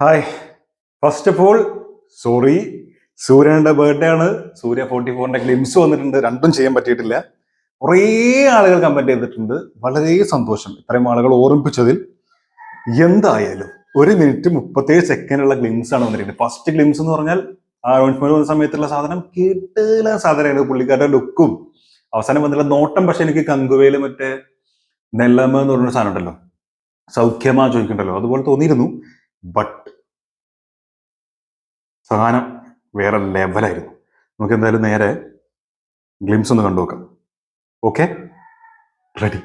Hi. First of all sorry, സൂര്യന്റെ birthday ആണ്. സൂര്യ 44ന്റെ glimpse വന്നിട്ടുണ്ട്, രണ്ടും ചെയ്യാൻ പറ്റിയിട്ടില്ല. കുറേ ആളുകൾ കമന്റ് ചെയ്തിട്ടുണ്ട്, വളരെ സന്തോഷം ഇത്രയും ആളുകൾ ഓർമ്മിപ്പിച്ചതിൽ. എന്തായാലും 1 മിനിറ്റ് 37 ഉള്ള ഗ്ലിംസ് ആണ് വന്നിരിക്കുന്നത്. ഫസ്റ്റ് ഗ്ലിംസ് എന്ന് പറഞ്ഞാൽ ആ അനൗൺസ്മെന്റ് വന്ന സമയത്തുള്ള സാധനം കേട്ടുള്ള സാധനമായിരുന്നു. പുള്ളിക്കാരുടെ ലുക്കും അവസാനം വന്നുള്ള നോട്ടം. പക്ഷെ എനിക്ക് കങ്കുവയില് മറ്റേ നെല്ലമ്മ എന്ന് പറഞ്ഞ സാധനം ഉണ്ടല്ലോ, സൗഖ്യമാ ചോദിക്കണ്ടല്ലോ, അതുപോലെ തോന്നിയിരുന്നു. ബട്ട് സാധനം വേറെ ലെവലായിരുന്നു. നമുക്ക് എന്തായാലും നേരെ ഗ്ലിംസ് ഒന്ന് കണ്ടു നോക്കാം. Okay, ready.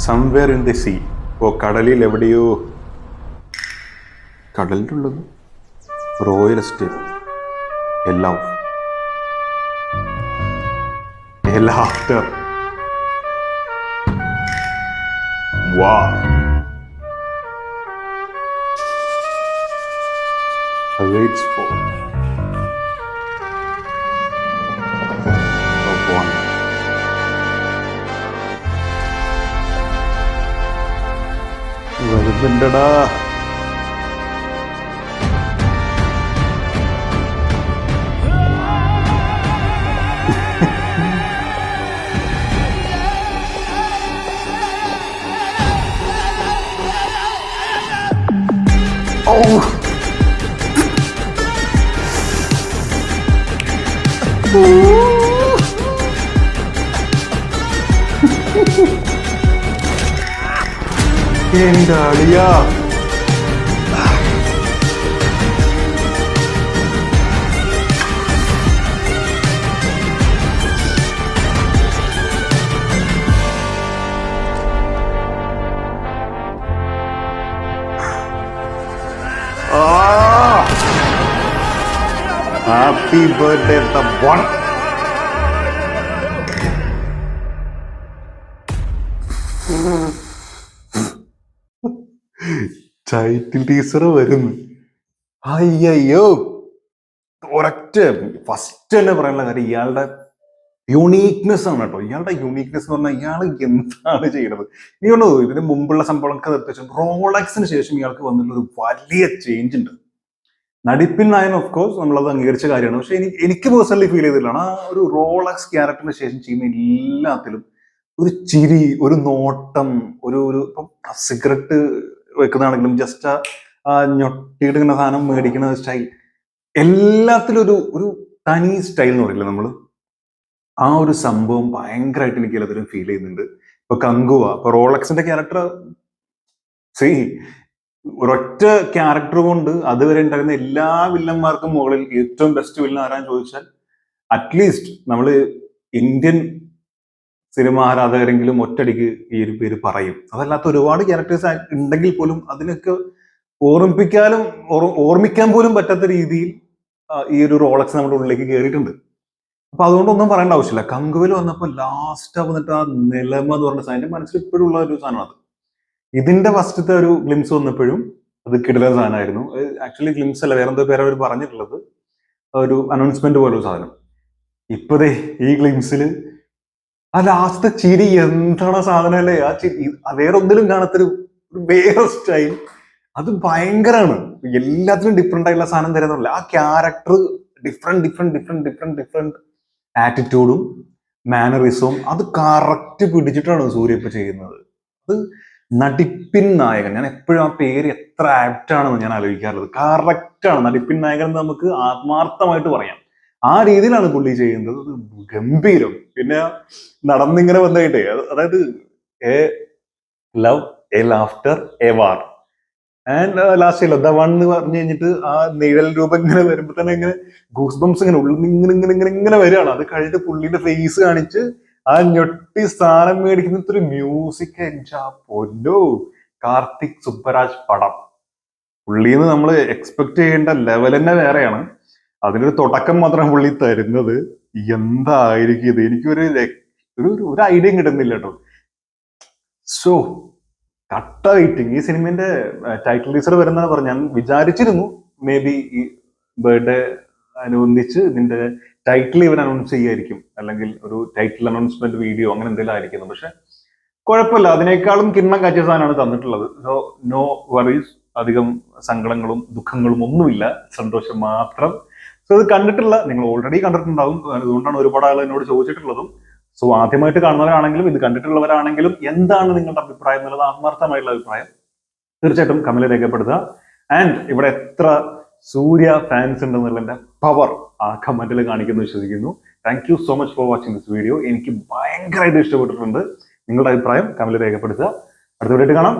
Somewhere in the sea. ഓ, കടലിൽ എവിടെയോ. കടലിൻ്റെ ഉള്ളത് റോയൽ എസ്റ്റേറ്റ്. എല്ലാം ആഫ്റ്റർ. വാ, waits for one. വരുന്നുണ്ടടാ. ഓ, എന്റെ അളിയാ. Happy birthday the one. Title teaser വരുന്നു. അയ്യോ, ഒരൊറ്റ ഫസ്റ്റ് തന്നെ പറയാനുള്ള കാര്യം ഇയാളുടെ യുണീക്നെസ് ആണ് കേട്ടോ. ഇയാളുടെ യുണീക്നെസ് എന്ന് പറഞ്ഞാൽ ഇയാൾ എന്താണ് ചെയ്യുന്നത്. ഇയാളോ ഇതിന് മുമ്പുള്ള സംഭവങ്ങളൊക്കെ നിർത്തിച്ചു റോളക്സിന് ശേഷം ഇയാൾക്ക് വന്നിട്ടുള്ള ഒരു വലിയ ചേഞ്ച് ഉണ്ട്. നടിപ്പിൻ നായൻ ഓഫ് കോഴ്സ് നമ്മളത് അംഗീകരിച്ച കാര്യമാണ്. പക്ഷെ എനിക്ക് പേഴ്സണലി ഫീൽ ചെയ്തിട്ടാണ് ആ ഒരു റോളക്സ് ക്യാരക്ടറിന് ശേഷം ചെയ്യുന്ന എല്ലാത്തിലും ഒരു ചിരി, ഒരു നോട്ടം, ഒരു ഒരു ഇപ്പം സിഗരറ്റ് വെക്കുന്നതാണെങ്കിലും ജസ്റ്റ് ആ ഞൊട്ടിയിട്ട് ഇങ്ങനെ സാധനം മേടിക്കുന്ന സ്റ്റൈൽ, എല്ലാത്തിലും ഒരു ഒരു തനി സ്റ്റൈൽ എന്ന് പറയില്ല നമ്മള്. ആ ഒരു സംഭവം ഭയങ്കരമായിട്ട് എനിക്ക് എല്ലാത്തിലും ഫീൽ ചെയ്യുന്നുണ്ട്. ഇപ്പൊ കങ്കുവ, ഇപ്പൊ റോളക്സിന്റെ ക്യാരക്ടർ സീ, ഒരൊറ്റ ക്യാരക്ടർ കൊണ്ട് അതുവരെ ഉണ്ടായിരുന്ന എല്ലാ വില്ലന്മാർക്കും മുകളിൽ ഏറ്റവും ബെസ്റ്റ് വില്ലൻ ആരാന്ന് ചോദിച്ചാൽ അറ്റ്ലീസ്റ്റ് നമ്മള് ഇന്ത്യൻ സിനിമ ആരാധകരെങ്കിലും ഒറ്റടിക്ക് ഈ ഒരു പേര് പറയും. അതല്ലാത്ത ഒരുപാട് ക്യാരക്ടേഴ്സ് ഉണ്ടെങ്കിൽ പോലും അതിനൊക്കെ ഓർമ്മിക്കാൻ പോലും പറ്റാത്ത രീതിയിൽ ഈ ഒരു റോളക്സ് നമ്മുടെ ഉള്ളിലേക്ക് കയറിയിട്ടുണ്ട്. അപ്പൊ അതുകൊണ്ടൊന്നും പറയേണ്ട ആവശ്യമില്ല. കങ്കുവിൽ വന്നപ്പോൾ ലാസ്റ്റ് വന്നിട്ട് ആ നിലമ എന്ന് പറഞ്ഞ സാധനം മനസ്സിൽ ഇപ്പോഴും ഉള്ള ഒരു സാധനമാണ്. ഇതിന്റെ ഫസ്റ്റത്തെ ഒരു ഗ്ലിംസ് വന്നപ്പോഴും അത് കിടിലൻ സാധനമായിരുന്നു. ആക്ച്വലി ഗ്ലിംസ് അല്ല, വേറെന്തോ പേര് അവർ പറഞ്ഞിട്ടുള്ളത്, ഒരു അനൗൺസ്മെന്റ് പോലെ ഒരു സാധനം. ഇപ്പതേ ഈ ഗ്ലിംസില് ആ ലാസ്റ്റ് ചിരി എന്താണ് സാധനം അല്ലേ. ആ ചിരി വേറെ ഒന്നിലും കാണാത്തൊരു വേറെ സ്റ്റൈൽ, അത് ഭയങ്കരമാണ്. എല്ലാത്തിനും ഡിഫറെന്റ് ആയിട്ടുള്ള സാധനം തരുന്നില്ല. ആ ക്യാരക്ടർ ഡിഫറെന്റ് ആറ്റിറ്റ്യൂഡും മാനറിസവും അത് കറക്റ്റ് പിടിച്ചിട്ടാണ് സൂര്യ ഇപ്പൊ ചെയ്യുന്നത്. അത് നടിപ്പിൻ നായകൻ. ഞാൻ എപ്പോഴും ആ പേര് എത്ര ആപ്റ്റ് ആണെന്ന് ഞാൻ ആലോചിക്കാറുള്ളത്. കറക്റ്റ് ആണ് നടിപ്പിൻ നായകൻ എന്ന് നമുക്ക് ആത്മാർത്ഥമായിട്ട് പറയാം. ആ രീതിയിലാണ് പുള്ളി ചെയ്യുന്നത്. അത് ഗംഭീരം. പിന്നെ നടന്നിങ്ങനെ വന്നായിട്ടേ, അതായത് A love, A laughter, a war and last the one എന്ന് പറഞ്ഞു കഴിഞ്ഞിട്ട് ആ നിഴൽ രൂപം ഇങ്ങനെ വരുമ്പോ തന്നെ ഇങ്ങനെ ഗൂസ് ബംസ് ഇങ്ങനെ ഉള്ളിൽ ഇങ്ങനെ ഇങ്ങനെ ഇങ്ങനെ ഇങ്ങനെ വരികയാണ്. അത് കഴിഞ്ഞിട്ട് പുള്ളിന്റെ ഫേസ് കാണിച്ച് ആ ഞൊട്ടി സ്ഥാനം മേടിക്കുന്ന ഒരു മ്യൂസിക്. എൻജാ പൊന്നോ, കാർത്തിക് സുബ്ബരാജ് പടം. പുള്ളിന്ന് നമ്മൾ എക്സ്പെക്ട് ചെയ്യേണ്ട ലെവൽ തന്നെ വേറെയാണ്. അതിനൊരു തുടക്കം മാത്രമാണ് പുള്ളി തരുന്നത്. എന്തായിരിക്കും ഇത്? എനിക്കൊരു ഒരു ഐഡിയയും കിട്ടുന്നില്ല കേട്ടോ. സോ കട്ട വെയിറ്റിംഗ്. ഈ സിനിമന്റെ ടൈറ്റിൽ ടീസർ വരുന്നതാണ് പറഞ്ഞു. ഞാൻ വിചാരിച്ചിരുന്നു മേ ബി ഈ ബർത്ത്ഡേ അനുബന്ധിച്ച് ഇതിന്റെ ടൈറ്റിൽ ഇവർ അനൗൺസ് ചെയ്യായിരിക്കും, അല്ലെങ്കിൽ ഒരു ടൈറ്റിൽ അനൗൺസ്മെന്റ് വീഡിയോ അങ്ങനെ എന്തെങ്കിലും ആയിരിക്കുന്നു. പക്ഷെ കുഴപ്പമില്ല, അതിനേക്കാളും കിണ്ണം കാച്ചിയ സാധനമാണ് തന്നിട്ടുള്ളത്. സോ നോ വറീസ്, അധികം സങ്കടങ്ങളും ദുഃഖങ്ങളും ഒന്നുമില്ല, സന്തോഷം മാത്രം. സോ ഇത് കണ്ടിട്ടുള്ള നിങ്ങൾ ഓൾറെഡി കണ്ടിട്ടുണ്ടാവും, അതുകൊണ്ടാണ് ഒരുപാട് ആളുകൾ എന്നോട് ചോദിച്ചിട്ടുള്ളതും. സോ ആദ്യമായിട്ട് കാണുന്നവരാണെങ്കിലും ഇത് കണ്ടിട്ടുള്ളവരാണെങ്കിലും എന്താണ് നിങ്ങളുടെ അഭിപ്രായം എന്നുള്ളത്, ആത്മാർത്ഥമായിട്ടുള്ള അഭിപ്രായം തീർച്ചയായിട്ടും കമന്റ് രേഖപ്പെടുത്തുക. ആൻഡ് ഇവിടെ എത്ര സൂര്യ ഫാൻസ് ഉണ്ടെന്നുള്ളതിന്റെ പവർ ആ കമന്റിൽ കാണിക്കുന്നു വിശ്വസിക്കുന്നു. Thank you so much for watching this video. എനിക്ക് ഭയങ്കരമായിട്ട് ഇഷ്ടപ്പെട്ടിട്ടുണ്ട്. നിങ്ങളുടെ അഭിപ്രായം കമന്റിൽ രേഖപ്പെടുത്തുക. അടുത്ത വീഡിയോ കാണാം.